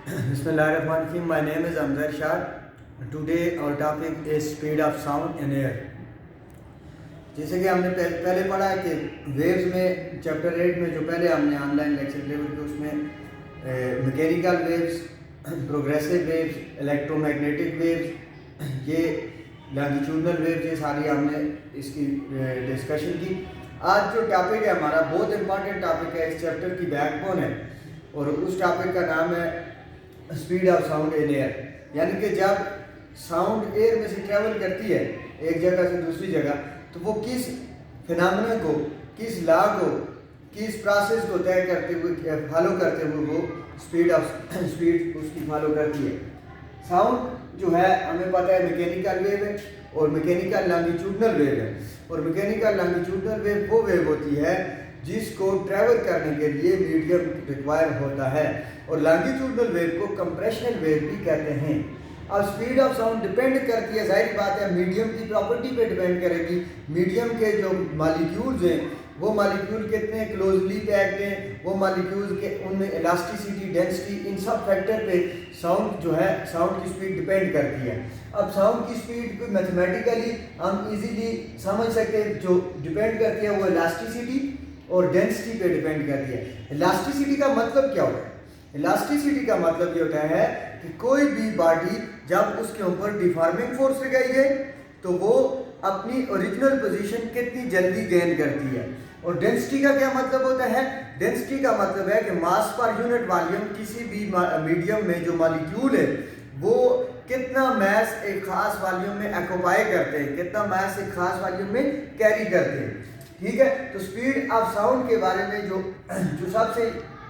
Bismillahirrahmanirrahim. My name is Amzar Shah. Today our topic is speed of sound in air. जैसे कि हमने पहले पढ़ा है कि वेव्स में चैप्टर 8 में जो पहले हमने ऑनलाइन लेक्चर लेवल के उसमें mechanical waves, progressive waves, electromagnetic waves, ये लॉन्गिट्यूडनल वेव्स, ये सारी हमने इसकी डिस्कशन की। आज जो टॉपिक है हमारा बहुत इंपॉर्टेंट टॉपिक है, इस चैप्टर की बैकबोन है और उस टॉपिक का नाम है speed of sound in air. यानी कि जब साउंड एयर में से ट्रैवल करती है एक जगह से दूसरी जगह, तो वो किस फिनोमेना को, किस लॉ को, किस प्रोसेस को तय करते हुए, फॉलो करते हुए वो स्पीड उसकी फॉलो करती है। साउंड जो है हमें पता है मैकेनिकल वेव है और मैकेनिकल लॉन्गिट्यूडनल वेव है। और मैकेनिकल लॉन्गिट्यूडनल वेव वो वेव होती है जिसको ट्रैवल करने के लिए मीडियम रिक्वायर होता है, और लॉन्गिट्यूडनल वेव को कंप्रेशनल वेव भी कहते हैं। अब स्पीड ऑफ साउंड डिपेंड करती है, जाहिर बात है मीडियम की प्रॉपर्टी पे डिपेंड करेगी। मीडियम के जो मॉलिक्यूल्स हैं वो मॉलिक्यूल कितने क्लोजली पैक्ड हैं, वो मॉलिक्यूल्स के उनमें इलास्टिसिटी, डेंसिटी, इन सब फैक्टर पे साउंड जो है, साउंड की स्पीड डिपेंड करती है। अब साउंड की स्पीड को मैथमेटिकली हम इजीली समझ सकते हैं। जो डिपेंड करती है वो इलास्टिसिटी और डेंसिटी पे डिपेंड करती है। इलास्टिसिटी का मतलब क्या होता है? इलास्टिसिटी का मतलब ये होता है कि कोई भी बॉडी जब उसके ऊपर डिफॉर्मिंग फोर्स लगाई जाए तो वो अपनी ओरिजिनल पोजीशन कितनी जल्दी गेन करती है। और डेंसिटी का क्या मतलब होता है? डेंसिटी का मतलब है कि मास पर यूनिट वॉल्यूम किसी भी मीडियम में जो मॉलिक्यूल है वो कितना मास एक खास वॉल्यूम में ऑक्यूपाई करते हैं, कितना मास एक खास वॉल्यूम में कैरी करते हैं। ठीक है, तो स्पीड ऑफ साउंड के बारे में जो सबसे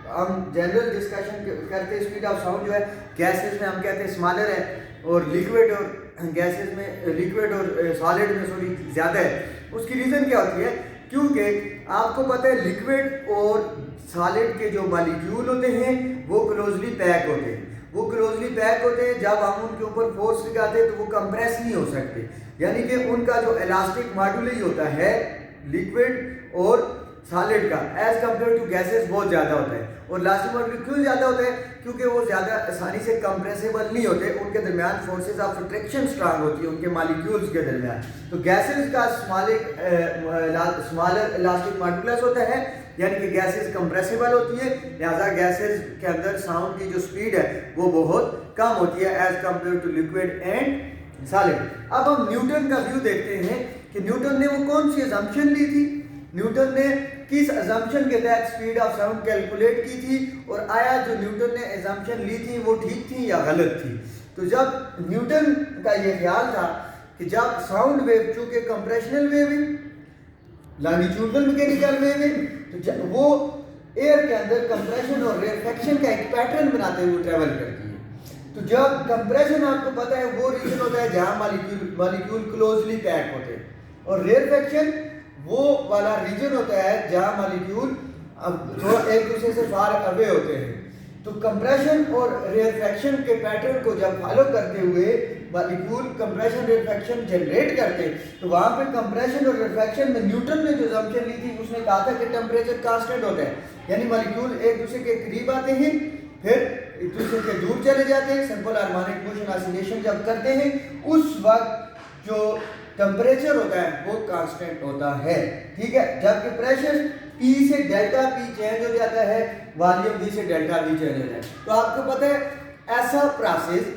हम जनरल डिस्कशन करते हैं, स्पीड ऑफ साउंड जो है गैसेस में हम कहते हैं स्मॉलर है, और लिक्विड और गैसेस में, लिक्विड और सॉलिड में सॉरी ज़्यादा है। उसकी रीज़न क्या होती है? क्योंकि आपको पता है लिक्विड और सॉलिड के जो मॉलिक्यूल होते हैं वो क्लोजली पैक होते हैं। वो क्लोजली पैक होते हैं, जब हम उनके ऊपर फोर्स लगाते हैं तो वो कंप्रेस नहीं हो सकते। यानी कि उनका जो इलास्टिक मॉड्यूल होता है लिक्विड और सॉलिड का एज कम्पेयर टू गैसेस बहुत ज़्यादा होता है। और इलास्टिक मॉड्यूल क्यों ज़्यादा होता है? क्योंकि वो ज़्यादा आसानी से कंप्रेसिबल नहीं होते, उनके दरमियान फोर्सेस ऑफ अट्रैक्शन स्ट्रांग होती है उनके मॉलिक्यूल्स के दरमियान। तो गैसेस का स्मॉलर इलास्टिक मॉड्यूलस होता है, यानी कि गैसेस कंप्रेसिबल होती है, लिहाजा गैसेस के अंदर साउंड की जो स्पीड है वो बहुत कम होती है as compare to liquid and solid. अब हम न्यूटन का व्यू देखते हैं कि न्यूटन ने वो कौन सी अजम्पशन ली थी, न्यूटन ने किस अजम्पशन के तहत स्पीड ऑफ साउंड कैलकुलेट की थी, और आया जो न्यूटन ने अजम्पशन ली थी वो ठीक थी या गलत थी। तो जब न्यूटन का ये ख्याल था कि जब साउंड वेव चूंकि कंप्रेशनल वेव है, लॉन्गिट्यूडनल मैकेनिकल वेव है, तो वो एयर के अंदर कंप्रेशन और रेफ्लेक्शन का एक पैटर्न बनाते हुए ट्रेवल करती है। तो जब कंप्रेशन आपको पता है वो रीजन होता है जहां मॉलिक्यूल क्लोजली पैक होते हैं, और रेफ्लेक्शन वो वाला रीजन होता है जहां मॉलिक्यूल थोड़ा एक दूसरे से फार अवे होते हैं। तो कंप्रेशन और रेफ्लेक्शन के पैटर्न को जब फॉलो करते हुए मॉलिक्यूल कंप्रेशन रेफ्लेक्शन जनरेट करते, तो वहां पे कंप्रेशन और रेफ्लेक्शन में न्यूटन ने जो अजम्पशन ली थी उसने कहा था कि टेम्परेचर कांस्टेंट होता है, यानी मॉलिक्यूल एक दूसरे के करीब आते हैं फिर एक दूसरे के दूर चले जाते हैं। सिंपल हार्मोनिक मोशन ऑसिलेशन जब करते हैं उस वक्त जो टेम्परेचर होता है वो कांस्टेंट होता है। ठीक है, जबकि प्रेशर P से डेल्टा P चेंज हो जाता है, वॉल्यूम V से डेल्टा V चेंज हो जाता है। तो आपको पता है ऐसा प्रोसेस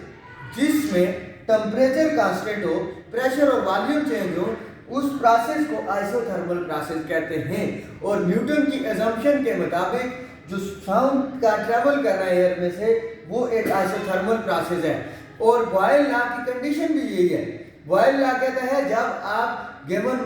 जिसमें टेम्परेचर कांस्टेंट हो, प्रेशर और वॉल्यूम चेंज हो, उस प्रोसेस को आइसोथर्मल प्रोसेस कहते हैं। और न्यूटन की अजम्पशन के मुताबिक जो साउंड का ट्रेवल कर रहा है एयर में से वो एक आइसोथर्मल प्रोसेस है। और बॉयल लॉ की कंडीशन भी यही है। बॉयल लॉ कहता है जब आप गिवन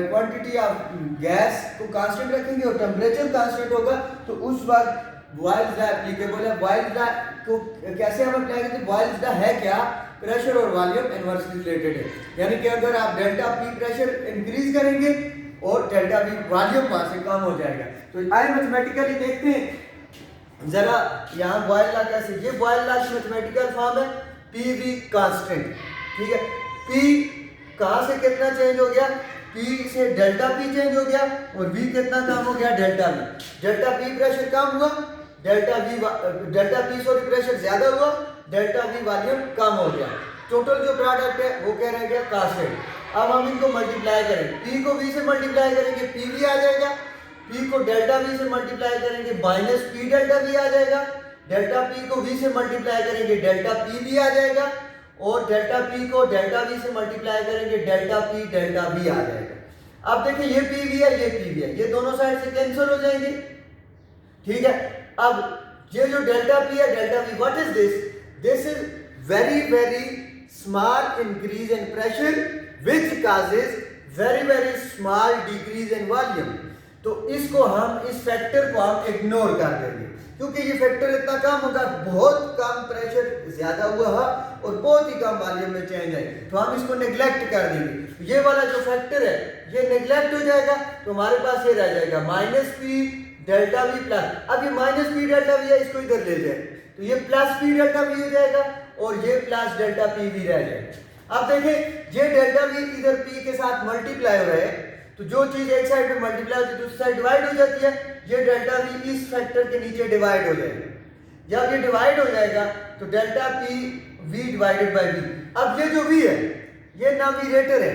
क्वांटिटी ऑफ गैस को कांस्टेंट रखेंगे और टेम्परेचर कांस्टेंट होगा तो उस वक्त बॉयल्स लॉ एप्लीकेबल है। बॉयल्स लॉ को कैसे हम अप्लाई करते हैं? बॉयल्स लॉ है क्या? प्रेशर और वॉल्यूम इनवर्सली रिलेटेड है, यानी कि अगर आप डेल्टा P प्रेशर इंक्रीज करेंगे और डेल्टा V वॉल्यूम वहां से कम हो जाएगा। तो आइए मैथमेटिकली देखते हैं जरा यहाँ बॉयल लॉ कैसे। ये बॉयल लॉ की मैथमेटिकल फॉर्म है PV कांस्टेंट। ठीक है, P कहाँ से कितना चेंज हो गया? P से डेल्टा P चेंज हो गया और V कितना कम हो गया? Delta V। Delta P pressure कम हुआ, डेल्टा पी सॉरी प्रेशर ज्यादा हुआ, डेल्टा वी वॉल्यूम कम हो गया। टोटल जो प्रोडक्ट है वो क्या रह गया, कांस्टेंट। अब हम इनको मल्टीप्लाई करें, पी को वी से मल्टीप्लाई करेंगे पी वी आ जाएगा, पी को डेल्टा वी से मल्टीप्लाई करेंगे माइनस पी डेल्टा वी आ जाएगा, डेल्टा पी को वी से मल्टीप्लाई करेंगे डेल्टा पी वी आ जाएगा, और डेल्टा पी को डेल्टा वी से मल्टीप्लाई करेंगे डेल्टा पी डेल्टा वी आ जाएगा। अब देखिए ये पी वी है, ये पी वी है, ये दोनों साइड से कैंसिल हो जाएंगे, ठीक है। अब ये जो डेल्टा पी है delta we, what is this, this is very small increase in pressure which causes very small decrease in volume। तो इसको हम, इस फैक्टर को हम इग्नोर कर देंगे, क्योंकि ये फैक्टर इतना कम होगा, बहुत कम प्रेशर ज्यादा हुआ है और बहुत ही कम वॉल्यूम में चेंज है, तो हम इसको नेग्लेक्ट कर देंगे। ये वाला जो फैक्टर है ये नेग्लेक्ट हो जाएगा, तो हमारे पास ये रह जाएगा minus P delta we plus. अब ये माइनस पी डेल्टा वी है, इसको इधर ले जाए तो ये प्लस पी डेल्टा वी हो जाएगा और ये प्लस डेल्टा पी वी रह जाएगा। अब देखें ये डेल्टा वी इधर पी के साथ मल्टीप्लाई हो रहा है, तो जो चीज एक साइड पे मल्टीप्लाई होती है दूसरी साइड डिवाइड हो जाती है, ये डेल्टा वी इस फैक्टर के नीचे डिवाइड हो जाएगा। जब ये डिवाइड हो जाएगा तो delta P V divided by V. अब ये जो वी है ये नामिनेटर है,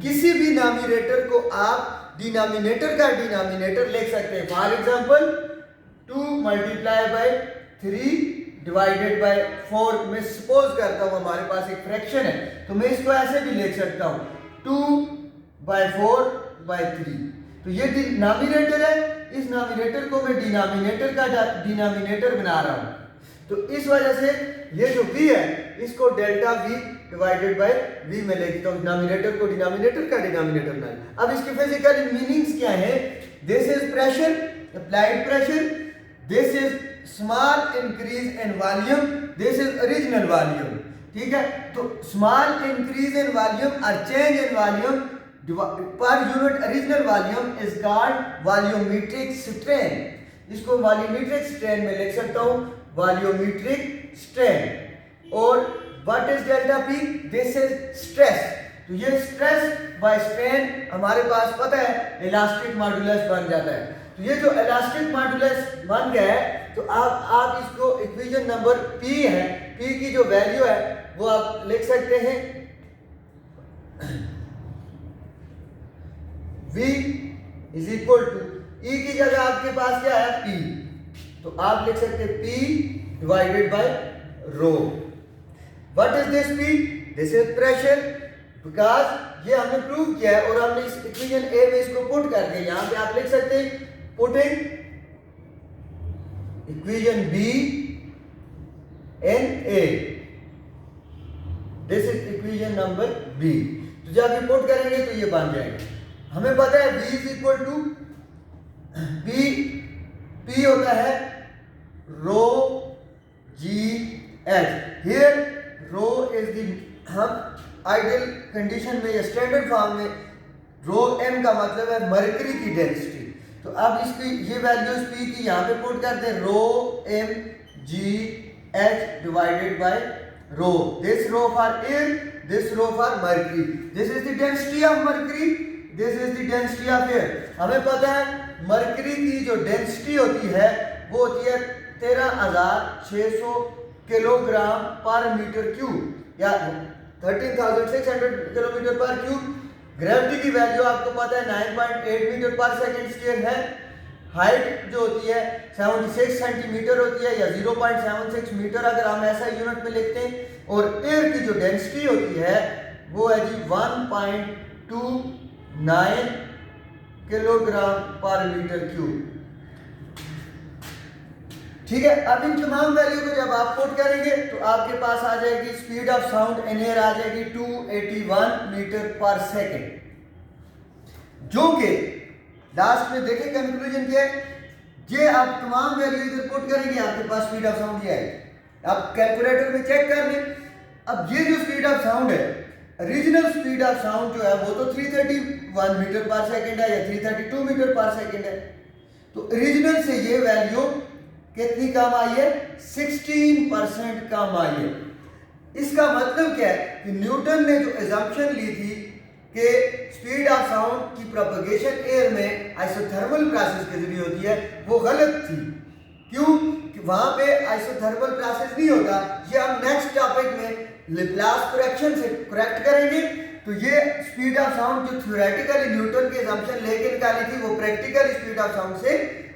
किसी भी नामिनेटर को आप डिनोमिनेटर का डिनोमिनेटर लिख सकते हैं। For example 2 multiply by 3 divided by 4। मैं सपोज करता हूं हमारे पास एक फ्रैक्शन है, तो मैं इसको ऐसे भी लिख सकता हूं 2/4/3। तो ये डिनोमिनेटर है, इस नॉमिनेटर को मैं डिनोमिनेटर का डिनोमिनेटर बना रहा हूं, तो इस वजह से ये जो v है इसको delta v divided by v में लिखता हूं, डिनोमिनेटर को डिनोमिनेटर का डिनोमिनेटर बना। अब इसकी फिजिकल मीनिंग्स क्या है, this is pressure, applied pressure, this is small increase in volume, this is original volume, ठीक है। तो स्मॉल इंक्रीज इन वॉल्यूम और change in volume per unit original volume is called volumetric strain. इसको volumetric strain में लिख सकता हूं, volumetric strain. और what is delta P, this is stress. तो ये स्ट्रेस बाय स्ट्रेन हमारे पास पता है इलास्टिक मॉडुलस बन जाता है। तो ये जो इलास्टिक मॉडुलस बन गया है, तो आप इसको इक्वेशन नंबर P है, P की जो वैल्यू है वो आप लिख सकते हैं V is equal to E की जगह आपके पास क्या है P, तो आप लिख सकते हैं P divided by rho. What is this P, this is pressure, because ये हमने प्रूव किया है और हमने इस इक्वेशन A में इसको पुट कर दिया। यहां पे आप लिख सकते हैं putting equation B in A, this is equation number B। तो जब आप पुट करेंगे तो ये बन जाएगा। हमें पता है V is equal to P होता है rho G H. Here rho is the, हम आइडियल कंडीशन में या स्टैंडर्ड फॉर्म में रो m का मतलब है मरकरी की डेंसिटी। तो अब इसकी ये वैल्यूज P की यहाँ पे पुट करते हैं, rho m g h divided by rho, this rho for air, this rho for mercury, this is the density of mercury, this is the density of air. हमें पता है मरकरी की जो डेंसिटी होती है वो होती है 13,600 किलोग्राम पर मीटर क्यूब या 13,600 किलोमीटर पर क्यूब। ग्रेविटी की वैल्यू आपको पता है 9.8 मीटर पर सेकंड स्क्वायर है। हाइट जो होती है 76 सेंटीमीटर होती है या 0.76 मीटर अगर हम ऐसा यूनिट में लिखते हैं। और एयर की जो डेंसिटी होती है वो है जी 1.29 किलोग्राम पर मीटर क्यूब, ठीक है। अब इन तमाम वैल्यू को जब आप पुट करेंगे तो आपके पास आ जाएगी speed of sound in air आ जाएगी 281 मीटर पर सेकेंड, जो कि लास्ट में देखें कंक्लूजन क्या है। ये आप तमाम वैल्यू इधर पुट करेंगे आपके पास स्पीड ऑफ साउंड ये आएगी। आप कैलकुलेटर में चेक कर लें। अब ये जो स्पीड ऑफ साउंड है, ओरिजिनल स्पीड ऑफ साउंड जो है वो तो 331 मीटर पर सेकेंड है या 332 मीटर पर सेकेंड है। तो ओरिजिनल से ये वैल्यू कितनी कम आई है, 16% कम आई है। इसका मतलब क्या है कि न्यूटन ने जो एजम्पशन ली थी कि स्पीड ऑफ साउंड की प्रोपगेशन एयर में आइसोथर्मल प्रोसेस के जरिए होती है, वो गलत थी। क्यों? कि वहां पे आइसोथर्मल प्रोसेस नहीं होता। ये हम नेक्स्ट टॉपिक में लैप्लास करेक्शन से करेक्ट करेंगे। तो ये स्पीड ऑफ साउंड जो थ्योरेटिकली न्यूटन की असम्पशन लेके निकाली थी, वो प्रैक्टिकल स्पीड ऑफ साउंड से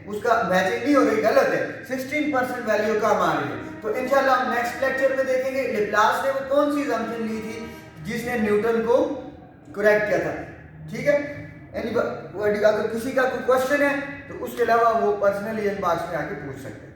उसका मैचिंग नहीं हो रही, गलत है। 16% वैल्यू कम आ रही है। तो इंशाल्लाह हम नेक्स्ट लेक्चर में देखेंगे लैप्लास ने वो कौन सी असम्पशन ली थी जिसने न्यूटन को करेक्ट किया था। ठीक है, अगर किसी का कोई क्वेश्चन है तो उसके अलावा वो पर्सनली इनबॉक्स में आके पूछ सकते हैं।